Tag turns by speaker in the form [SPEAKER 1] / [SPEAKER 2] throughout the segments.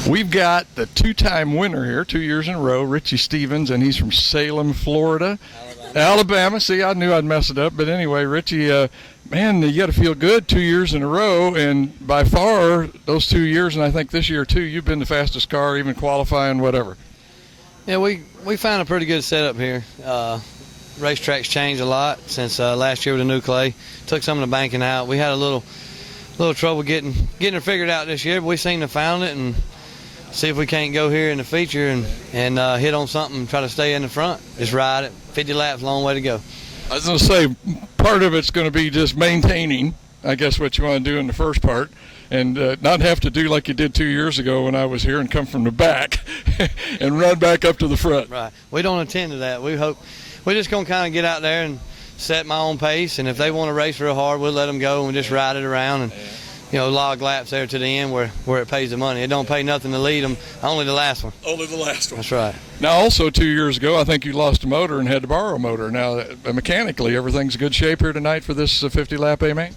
[SPEAKER 1] We've got the two-time winner here, 2 years in a row, Richie Stevens, and he's from Salem, Florida. Alabama. See, I knew I'd mess it up. But anyway, Richie, man, you got to feel good 2 years in a row. And by far, those 2 years, and I think this year too, you've been the fastest car, even qualifying, whatever.
[SPEAKER 2] Yeah, we found a pretty good setup here. Racetrack's changed a lot since last year with the new clay. Took some of the banking out. We had a little trouble getting it figured out this year, but we seem to have found it, and see if we can't go here in the feature and hit on something and try to stay in the front. Just ride it. 50 laps, long way to go.
[SPEAKER 1] I was going to say, part of it's going to be just maintaining, I guess, what you want to do in the first part, and not have to do like you did 2 years ago when I was here and come from the back and run back up to the front.
[SPEAKER 2] Right. We don't intend to that. We're just going to kind of get out there and set my own pace, and if they want to race real hard, we'll let them go and we just ride it around and log laps there to the end where it pays the money. It don't pay nothing to lead them, only the last one.
[SPEAKER 1] Only the last one.
[SPEAKER 2] That's right.
[SPEAKER 1] Now, also 2 years ago, I think you lost a motor and had to borrow a motor. Now, mechanically, everything's in good shape here tonight for this 50-lap A-Main?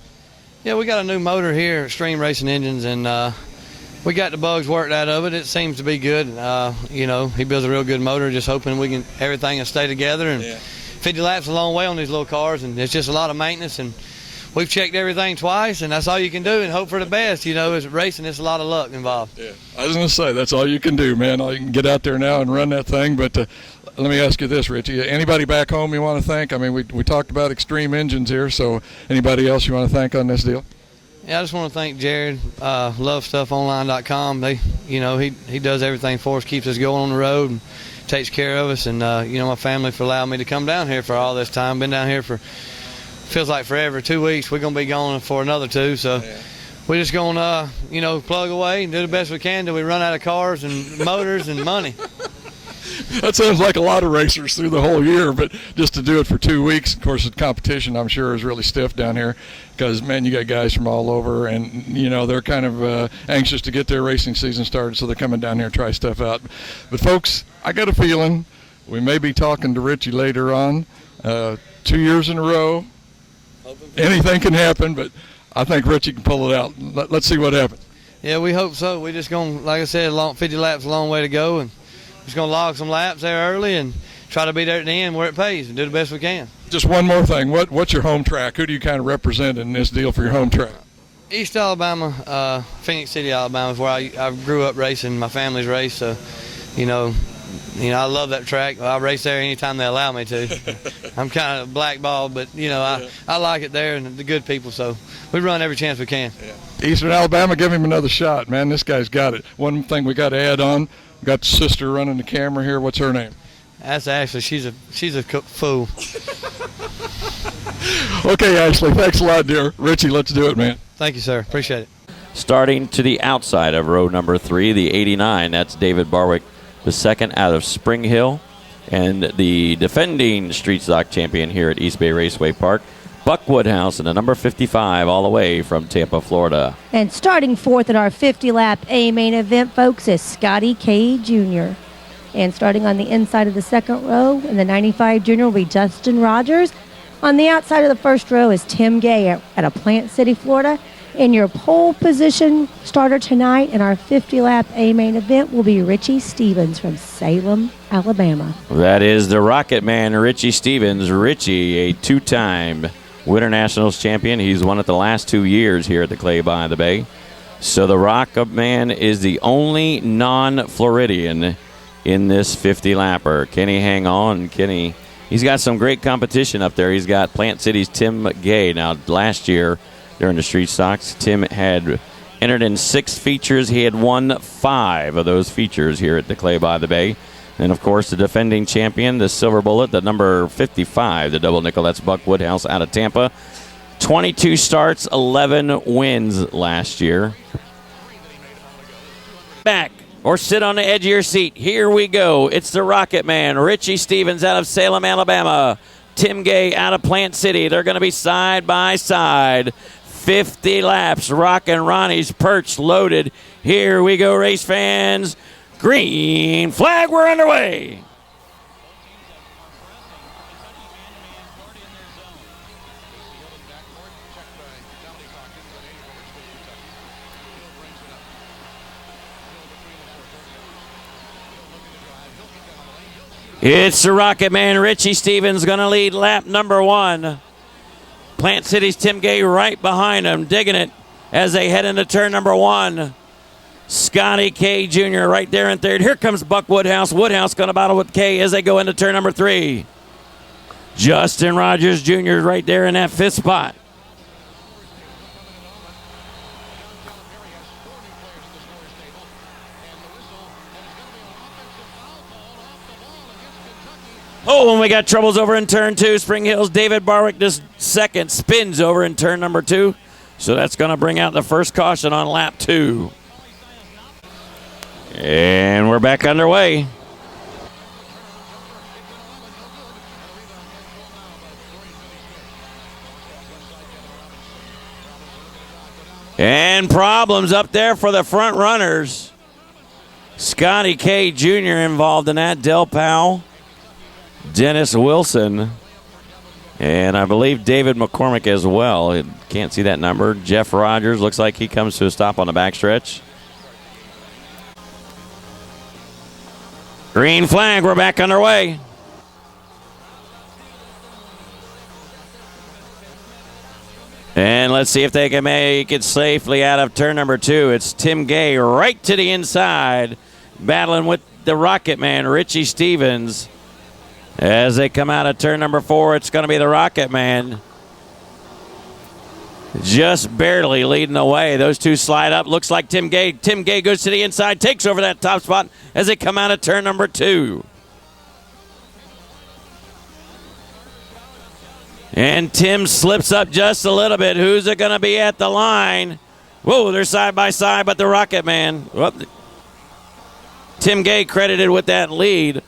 [SPEAKER 2] Yeah, we got a new motor here, Extreme Racing Engines, and we got the bugs worked out of it. It seems to be good. He builds a real good motor, just hoping everything will stay together. And 50 laps is a long way on these little cars, and it's just a lot of maintenance. And we've checked everything twice, and that's all you can do and hope for the best. As racing, there's a lot of luck involved.
[SPEAKER 1] Yeah, I was going to say, that's all you can do, man. All you can get out there now and run that thing. But let me ask you this, Richie. Anybody back home you want to thank? I mean, we talked about Extreme Engines here, so anybody else you want to thank on this deal?
[SPEAKER 2] Yeah, I just want to thank Jared, LoveStuffOnline.com. He does everything for us, keeps us going on the road, and takes care of us. And, my family for allowing me to come down here for all this time. Been down here for feels like forever. 2 weeks. We're going to be gone for another 2. So we're just going to, plug away and do the best we can till we run out of cars and motors and money.
[SPEAKER 1] That sounds like a lot of racers through the whole year, but just to do it for 2 weeks, of course, the competition, I'm sure, is really stiff down here because, man, you got guys from all over, and, they're kind of anxious to get their racing season started, so they're coming down here and try stuff out. But, folks, I got a feeling we may be talking to Richie later on. 2 years in a row. Anything can happen, but I think Richie can pull it out. Let's see what happens.
[SPEAKER 2] Yeah, we hope so. We're just going to, like I said, 50 laps, a long way to go, and just going to log some laps there early and try to be there at the end where it pays and do the best we can.
[SPEAKER 1] Just one more thing. What's your home track? Who do you kind of represent in this deal for your home track?
[SPEAKER 2] East Alabama, Phoenix City, Alabama is where I grew up racing. My family's raced, so, I love that track. I race there anytime they allow me to. I'm kind of blackballed, but, I like it there and the good people, so we run every chance we can.
[SPEAKER 1] Yeah. Eastern Alabama, give him another shot, man. This guy's got it. One thing we got to add on, we got the sister running the camera here. What's her name?
[SPEAKER 2] That's Ashley. She's a fool.
[SPEAKER 1] Okay, Ashley, thanks a lot, dear. Richie, let's do it, man.
[SPEAKER 2] Thank you, sir. Appreciate it.
[SPEAKER 3] Starting to the outside of row number 3, the 89, that's David Barwick, the second out of Spring Hill, and the defending street stock champion here at East Bay Raceway Park, Buck Woodhouse, and the number 55 all the way from Tampa, Florida.
[SPEAKER 4] And starting fourth in our 50-lap A-Main event, folks, is Scotty K. Jr. And starting on the inside of the second row in the 95 Junior will be Justin Rogers. On the outside of the first row is Tim Gay at a Plant City, Florida. And your pole position starter tonight in our 50-lap A-Main event will be Richie Stevens from Salem, Alabama.
[SPEAKER 3] That is the Rocket Man, Richie Stevens. Richie, a two-time Winter Nationals champion. He's won it the last 2 years here at the Clay by the Bay. So the Rocket Man is the only non-Floridian in this 50-lapper. Can he hang on? He's got some great competition up there. He's got Plant City's Tim Gay. Now, last year during the street stocks, Tim had entered in 6 features. He had won 5 of those features here at the Clay by the Bay. And, of course, the defending champion, the Silver Bullet, the number 55, the double nickel. That's Buck Woodhouse out of Tampa. 22 starts, 11 wins last year. Back. Or sit on the edge of your seat. Here we go. It's the Rocket Man, Richie Stevens out of Salem, Alabama. Tim Gay out of Plant City. They're going to be side by side. 50 laps. Rockin' Ronnie's perch loaded. Here we go, race fans. Green flag, we're underway. It's the Rocket Man, Richie Stevens, going to lead lap number 1. Plant City's Tim Gay right behind him, digging it as they head into turn number 1. Scotty K Jr. right there in third. Here comes Buck Woodhouse. Woodhouse going to battle with K as they go into turn number 3. Justin Rogers Jr. right there in that 5th spot. Oh, and we got troubles over in turn 2. Spring Hills, David Barwick, this second, spins over in turn number 2. So that's going to bring out the first caution on lap 2. And we're back underway. And problems up there for the front runners. Scotty K Jr. involved in that. Del Powell. Dennis Wilson, and I believe David McCormick as well. Can't see that number. Jeff Rogers looks like he comes to a stop on the backstretch. Green flag, we're back underway. And let's see if they can make it safely out of turn number 2. It's Tim Gay right to the inside, battling with the Rocket Man, Richie Stevens. As they come out of turn number 4, it's going to be the Rocket Man. Just barely leading the way. Those two slide up. Looks like Tim Gay. Tim Gay goes to the inside, takes over that top spot as they come out of turn number 2. And Tim slips up just a little bit. Who's it going to be at the line? Whoa, they're side by side, but the Rocket Man. Well, Tim Gay credited with that lead.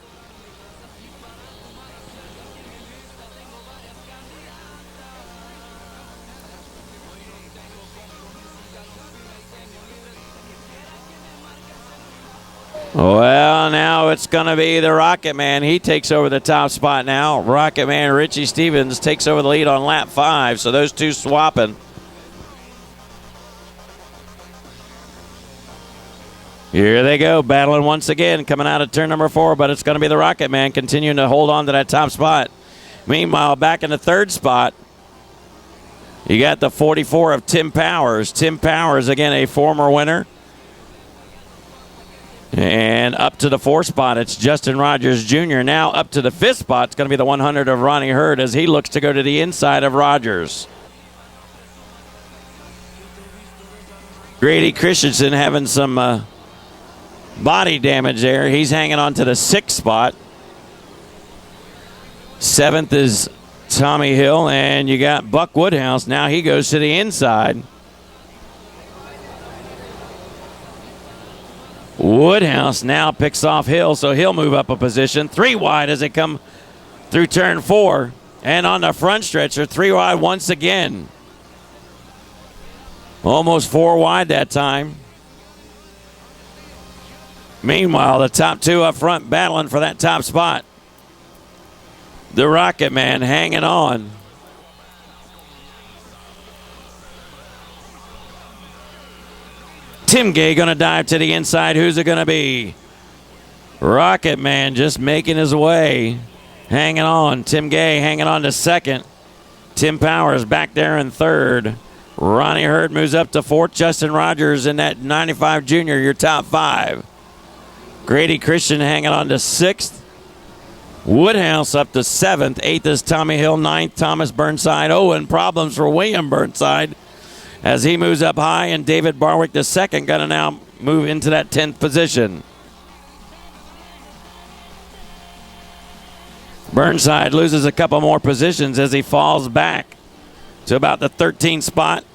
[SPEAKER 3] Well, now it's going to be the Rocket Man. He takes over the top spot now. Rocket Man Richie Stevens takes over the lead on lap 5, so those two swapping. Here they go, battling once again, coming out of turn number 4, but it's going to be the Rocket Man continuing to hold on to that top spot. Meanwhile, back in the 3rd spot, you got the 44 of Tim Powers. Tim Powers, again, a former winner. And up to the 4th spot, it's Justin Rogers Jr. Now up to the 5th spot, it's going to be the 100 of Ronnie Hurd as he looks to go to the inside of Rogers. Grady Christensen having some body damage there. He's hanging on to the 6th spot. 7th is Tommy Hill, and you got Buck Woodhouse. Now he goes to the inside. Woodhouse now picks off Hill, so he'll move up a position. 3 wide as they come through turn 4. And on the front stretcher, 3 wide once again. Almost 4 wide that time. Meanwhile, the top 2 up front battling for that top spot. The Rocket Man hanging on. Tim Gay going to dive to the inside. Who's it going to be? Rocket Man just making his way. Hanging on. Tim Gay hanging on to 2nd. Tim Powers back there in 3rd. Ronnie Hurd moves up to 4th. Justin Rogers in that 95 junior, your top 5. Grady Christian hanging on to 6th. Woodhouse up to 7th. 8th is Tommy Hill. 9th, Thomas Burnside. Oh, and problems for William Burnside as he moves up high, and David Barwick the 2nd going to now move into that 10th position. Burnside loses a couple more positions as he falls back to about the 13th spot.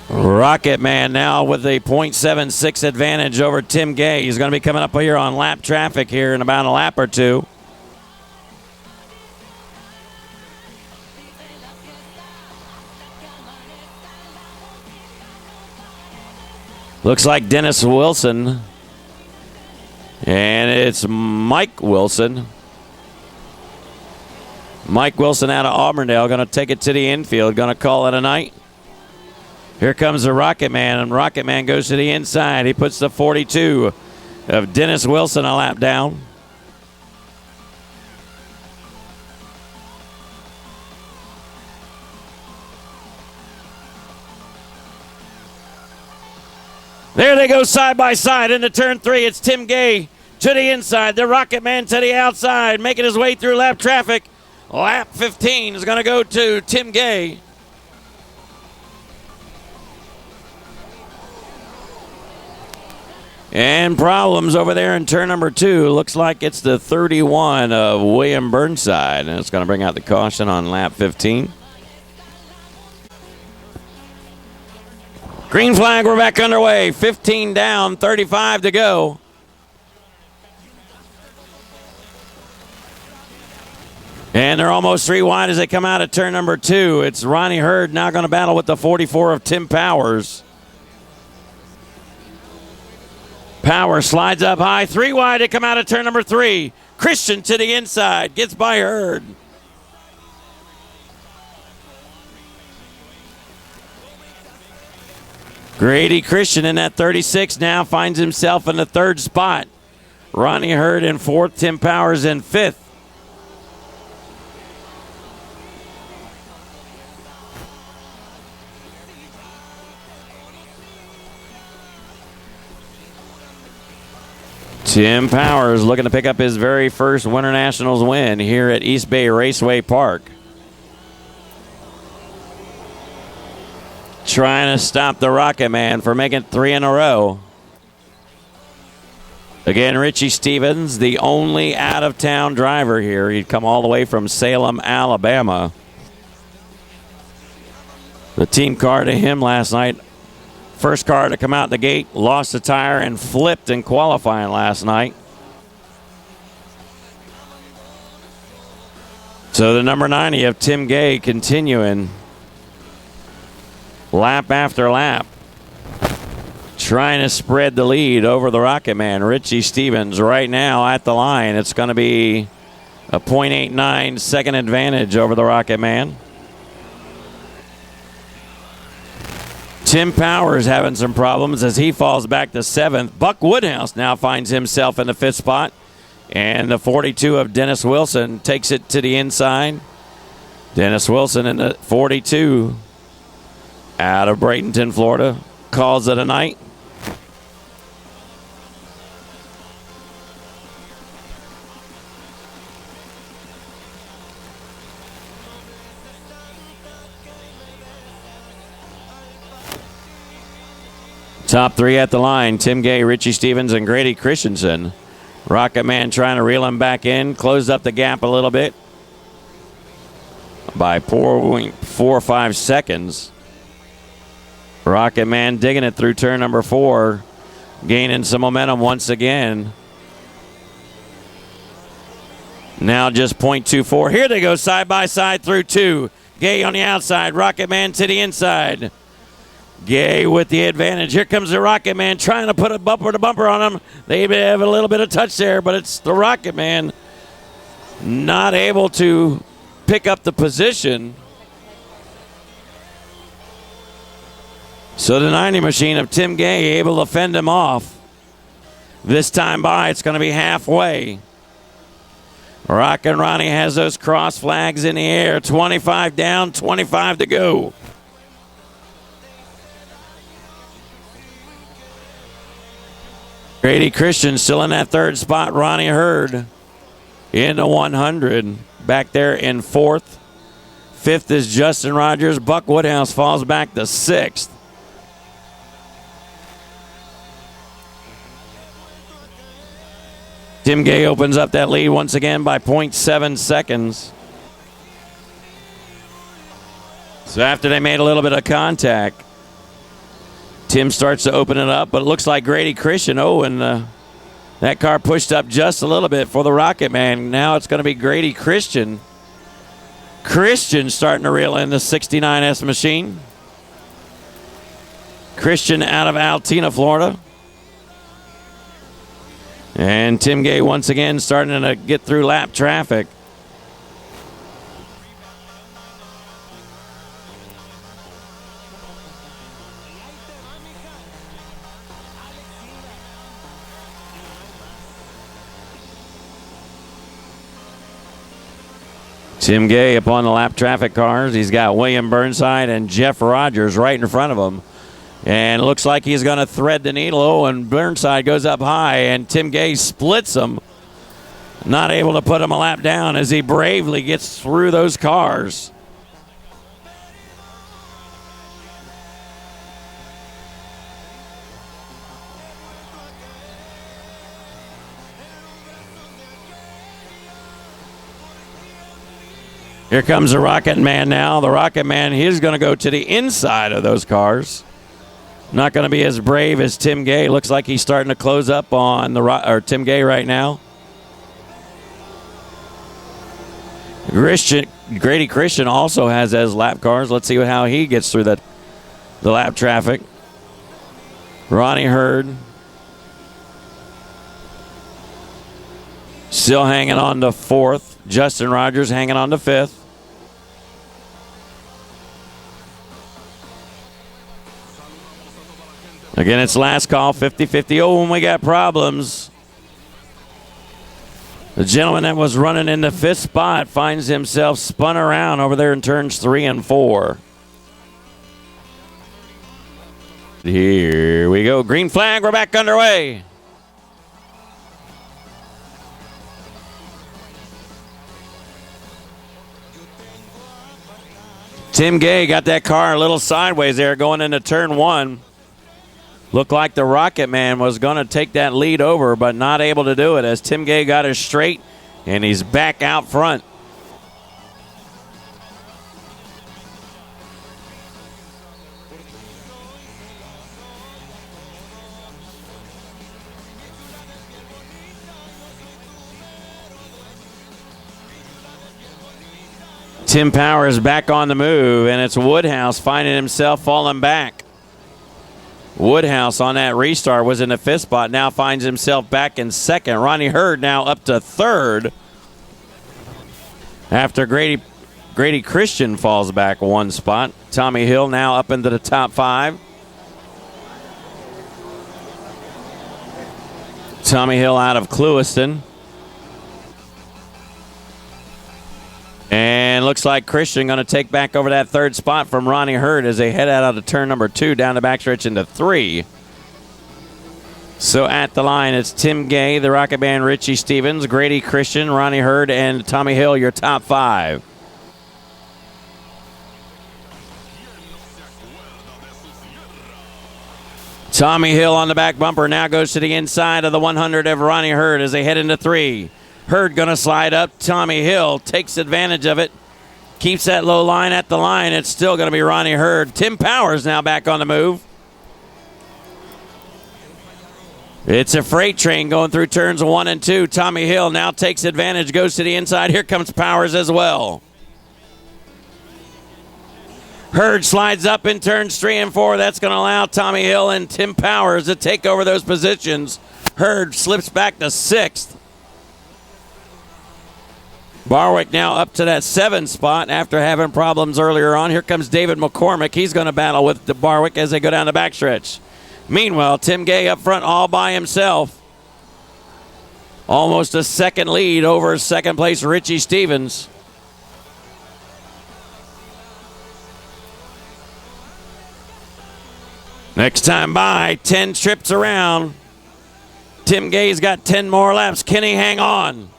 [SPEAKER 3] Rocket Man now with a .76 advantage over Tim Gay. He's going to be coming up here on lap traffic here in about a lap or 2. Looks like Dennis Wilson. And it's Mike Wilson. Mike Wilson out of Auburndale going to take it to the infield. Going to call it a night. Here comes the Rocket Man, and Rocket Man goes to the inside. He puts the 42 of Dennis Wilson a lap down. There they go side by side into turn 3. It's Tim Gay to the inside. The Rocket Man to the outside, making his way through lap traffic. Lap 15 is going to go to Tim Gay. And problems over there in turn number 2. Looks like it's the 31 of William Burnside, and it's going to bring out the caution on lap 15. Green flag, we're back underway. 15 down, 35 to go. And they're almost 3 wide as they come out of turn number 2. It's Ronnie Hurd now going to battle with the 44 of Tim Powers. Powers slides up high. 3 wide to come out of turn number 3. Christian to the inside. Gets by Hurd. Grady Christian in that 36 now finds himself in the 3rd spot. Ronnie Hurd in 4th. Tim Powers in 5th. Tim Powers looking to pick up his very first Winter Nationals win here at East Bay Raceway Park. Trying to stop the Rocket Man from making 3 in a row. Again, Richie Stevens, the only out-of-town driver here. He'd come all the way from Salem, Alabama. The team car to him last night. First car to come out the gate, lost a tire and flipped in qualifying last night. So the number 90 of Tim Gay continuing lap after lap, trying to spread the lead over the Rocket Man. Richie Stevens right now at the line. It's going to be a .89 second advantage over the Rocket Man. Tim Powers having some problems as he falls back to 7th. Buck Woodhouse now finds himself in the 5th spot. And the 42 of Dennis Wilson takes it to the inside. Dennis Wilson in the 42 out of Bradenton, Florida, calls it a night. Top 3 at the line, Tim Gay, Richie Stevens, and Grady Christensen. Rocket Man trying to reel him back in, closed up the gap a little bit by 4 or 5 seconds. Rocket Man digging it through turn number 4, gaining some momentum once again. Now just .24. Here they go side by side through 2. Gay on the outside, Rocket Man to the inside. Gay with the advantage. Here comes the Rocket Man trying to put a bumper to bumper on him. They have a little bit of touch there, but it's the Rocket Man not able to pick up the position. So the 90 machine of Tim Gay able to fend him off. This time by, it's going to be halfway. Rockin' Ronnie has those cross flags in the air. 25 down, 25 to go. Grady Christian still in that 3rd spot. Ronnie Hurd in the 100. Back there in 4th. 5th is Justin Rogers. Buck Woodhouse falls back to 6th. Tim Gay opens up that lead once again by .7 seconds. So after they made a little bit of contact, Tim starts to open it up, but it looks like Grady Christian. Oh, and that car pushed up just a little bit for the Rocket Man. Now it's going to be Grady Christian. Christian starting to reel in the 69S machine. Christian out of Altina, Florida. And Tim Gay once again starting to get through lap traffic. Tim Gay up on the lap traffic cars. He's got William Burnside and Jeff Rogers right in front of him. And it looks like he's going to thread the needle. Oh, and Burnside goes up high, and Tim Gay splits him. Not able to put him a lap down as he bravely gets through those cars. Here comes the Rocket Man now. The Rocket Man, he's going to go to the inside of those cars. Not going to be as brave as Tim Gay. Looks like he's starting to close up on Tim Gay right now. Grady Christian also has his lap cars. Let's see how he gets through the lap traffic. Ronnie Hurd still hanging on to fourth. Justin Rogers hanging on to fifth. Again, it's last call, 50-50. Oh, and we got problems. The gentleman that was running in the fifth spot finds himself spun around over there in turns 3 and 4. Here we go. Green flag. We're back underway. Tim Gay got that car a little sideways there going into turn 1. Looked like the Rocket Man was going to take that lead over, but not able to do it as Tim Gay got it straight, and he's back out front. Tim Powers back on the move, and it's Woodhouse finding himself falling back. Woodhouse on that restart was in the fifth spot, now finds himself back in second. Ronnie Hurd now up to third after Grady Christian falls back one spot. Tommy Hill now up into the top 5. Tommy Hill out of Clewiston. And looks like Christian going to take back over that third spot from Ronnie Hurd as they head out of turn number 2 down the backstretch into 3. So at the line, it's Tim Gay, the Rocket Man, Richie Stevens, Grady Christian, Ronnie Hurd, and Tommy Hill, your top 5. Tommy Hill on the back bumper now goes to the inside of the 100 of Ronnie Hurd as they head into 3. Hurd going to slide up. Tommy Hill takes advantage of it. Keeps that low line at the line. It's still going to be Ronnie Hurd. Tim Powers now back on the move. It's a freight train going through turns 1 and 2. Tommy Hill now takes advantage, goes to the inside. Here comes Powers as well. Hurd slides up in turns 3 and 4. That's going to allow Tommy Hill and Tim Powers to take over those positions. Hurd slips back to 6th. Barwick now up to that 7th spot after having problems earlier on. Here comes David McCormick. He's going to battle with Barwick as they go down the backstretch. Meanwhile, Tim Gay up front all by himself. Almost a second lead over second place Richie Stevens. Next time by, 10 trips around. Tim Gay's got 10 more laps. Can he hang on?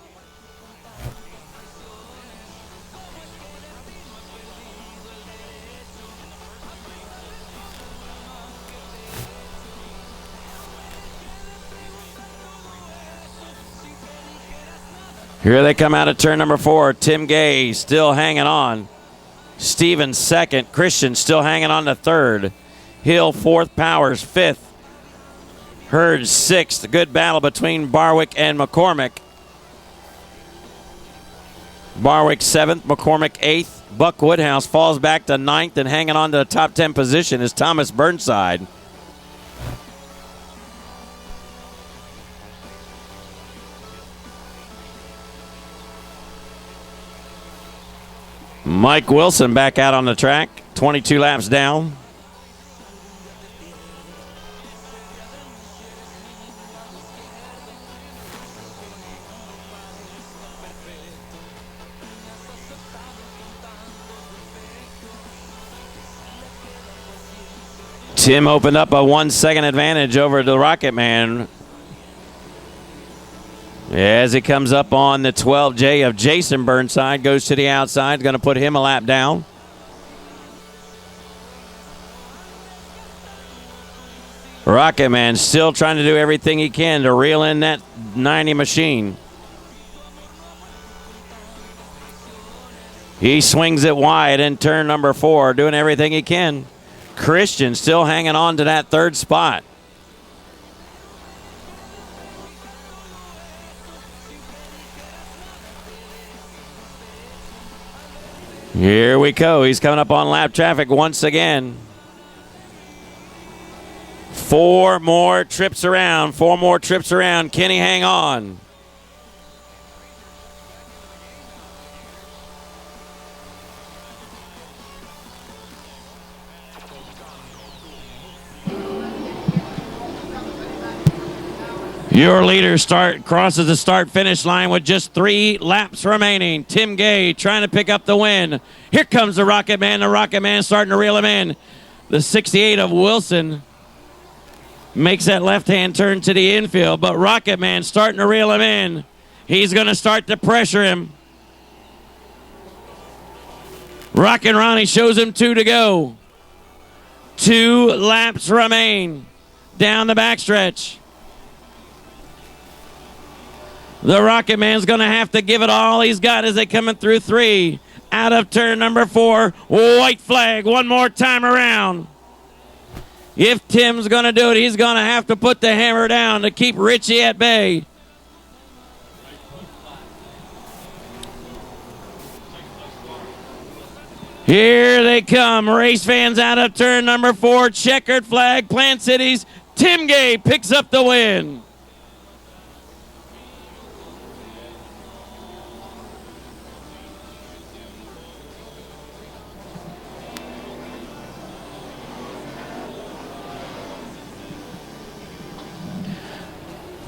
[SPEAKER 3] Here they come out of turn number 4. Tim Gay still hanging on. Stevens second. Christian still hanging on to third. Hill 4th. Powers 5th. Hurd 6th. A good battle between Barwick and McCormick. Barwick 7th. McCormick 8th. Buck Woodhouse falls back to 9th, and hanging on to the top 10 position is Thomas Burnside. Mike Wilson back out on the track, 22 laps down. Tim opened up a 1 second advantage over the Rocket Man as he comes up on the 12J of Jason Burnside. Goes to the outside, going to put him a lap down. Rocket Man still trying to do everything he can to reel in that 90 machine. He swings it wide in turn number 4, doing everything he can. Christian still hanging on to that third spot. Here we go. He's coming up on lap traffic once again. 4 more trips around. 4 more trips around. Can he hang on? Your leader crosses the start-finish line with just 3 laps remaining. Tim Gay trying to pick up the win. Here comes the Rocket Man. The Rocket Man starting to reel him in. The 68 of Wilson makes that left-hand turn to the infield, but Rocket Man starting to reel him in. He's going to start to pressure him. Rockin' Ronnie shows him 2 to go. 2 laps remain down the backstretch. The Rocket Man's going to have to give it all he's got as they coming through 3. Out of turn number 4. White flag one more time around. If Tim's going to do it, he's going to have to put the hammer down to keep Richie at bay. Here they come. Race fans out of turn number 4. Checkered flag, Plant Cities. Tim Gay picks up the win.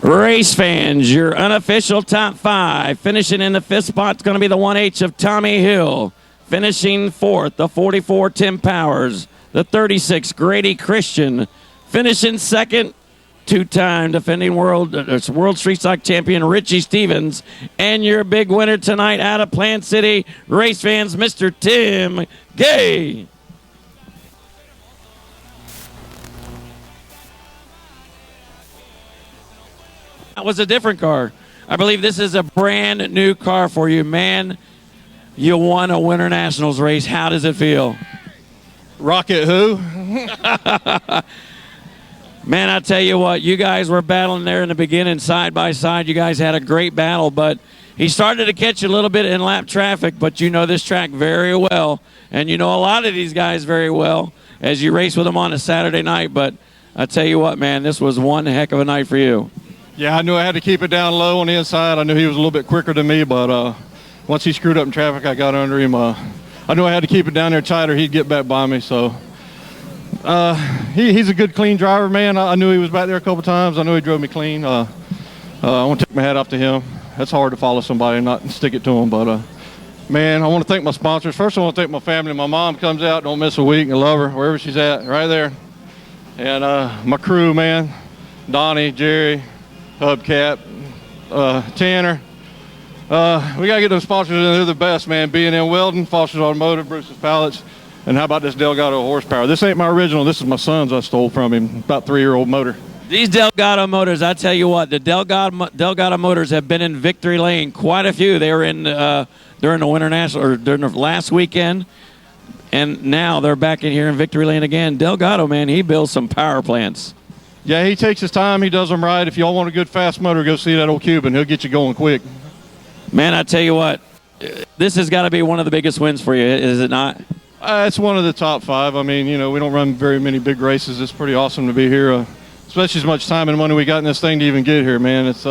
[SPEAKER 3] Race fans, your unofficial top 5. Finishing in the 5th spot is going to be the 1H of Tommy Hill. Finishing 4th, the 44 Tim Powers. The 36 Grady Christian. Finishing 2nd, 2-time defending World Street Stock champion Richie Stevens. And your big winner tonight out of Plant City, race fans, Mr. Tim Gay. That was a different car. I believe this is a brand new car for you, man. You won a Winter Nationals race. How does it feel?
[SPEAKER 5] Rocket who?
[SPEAKER 3] Man, I tell you what, you guys were battling there in the beginning side by side. You guys had a great battle, but he started to catch you a little bit in lap traffic, but you know this track very well, and you know a lot of these guys very well as you race with them on a Saturday night. But I tell you what, man, this was one heck of a night for you.
[SPEAKER 5] Yeah, I knew I had to keep it down low on the inside. I knew he was a little bit quicker than me, but once he screwed up in traffic, I got under him. I knew I had to keep it down there tighter. He'd get back by me. So he's a good, clean driver, man. I knew he was back there a couple times. I knew he drove me clean. I want to take my hat off to him. That's hard to follow somebody and not stick it to him. But, man, I want to thank my sponsors. First, I want to thank my family. My mom comes out, don't miss a week. I love her wherever she's at, right there. And my crew, man, Donnie, Jerry, Hubcap, Tanner. We got to get those sponsors in. They're the best, man. B&M Welding, Foster's Automotive, Bruce's Pallets. And how about this Delgado horsepower? This ain't my original. This is my son's I stole from him. About 3-year-old motor.
[SPEAKER 3] These Delgado motors, I tell you what, the Delgado motors have been in victory lane quite a few. They were in during the Winter National, or during the last weekend. And now they're back in here in victory lane again. Delgado, man, he builds some power plants.
[SPEAKER 5] Yeah, he takes his time. He does them right. If y'all want a good fast motor, go see that old Cuban. He'll get you going quick.
[SPEAKER 3] Man, I tell you what, this has got to be one of the biggest wins for you, is it not?
[SPEAKER 5] It's one of the top 5. I mean, you know, we don't run very many big races. It's pretty awesome to be here, especially as much time and money we got in this thing to even get here, man. It's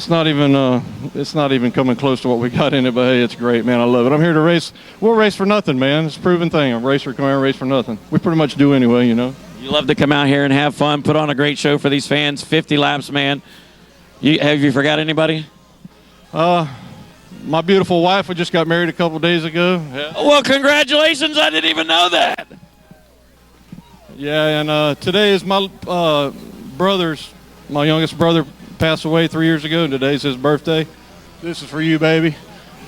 [SPEAKER 5] not even coming close to what we got in it, but hey, it's great, man. I love it. I'm here to race. We'll race for nothing, man. It's a proven thing. A racer come out and race for nothing. We pretty much do anyway, you know.
[SPEAKER 3] You love to come out here and have fun, put on a great show for these fans. 50 laps, man. Have you forgot anybody?
[SPEAKER 5] My beautiful wife, we just got married a couple days ago. Yeah.
[SPEAKER 3] Well, congratulations. I didn't even know that.
[SPEAKER 5] Yeah, and today is my my youngest brother passed away 3 years ago, and today's his birthday. This is for you, baby,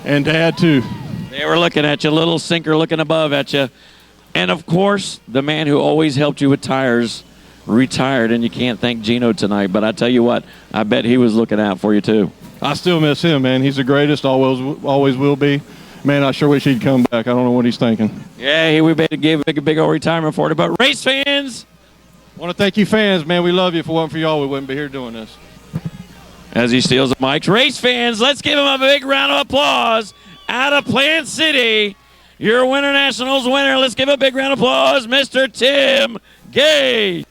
[SPEAKER 5] and Dad, too.
[SPEAKER 3] They were looking at you, little sinker looking above at you. And, of course, the man who always helped you with tires retired, and you can't thank Gino tonight. But I tell you what, I bet he was looking out for you, too.
[SPEAKER 5] I still miss him, man. He's the greatest, always will be. Man, I sure wish he'd come back. I don't know what he's thinking.
[SPEAKER 3] Yeah, we gave a big old retirement for it. But race fans,
[SPEAKER 5] I want to thank you fans, man. We love you. If it wasn't for y'all, we wouldn't be here doing this.
[SPEAKER 3] as he steals the mics, race fans, let's give him a big round of applause out of Plant City. Your Winter Nationals winner. Let's give a big round of applause, Mr. Tim Gay.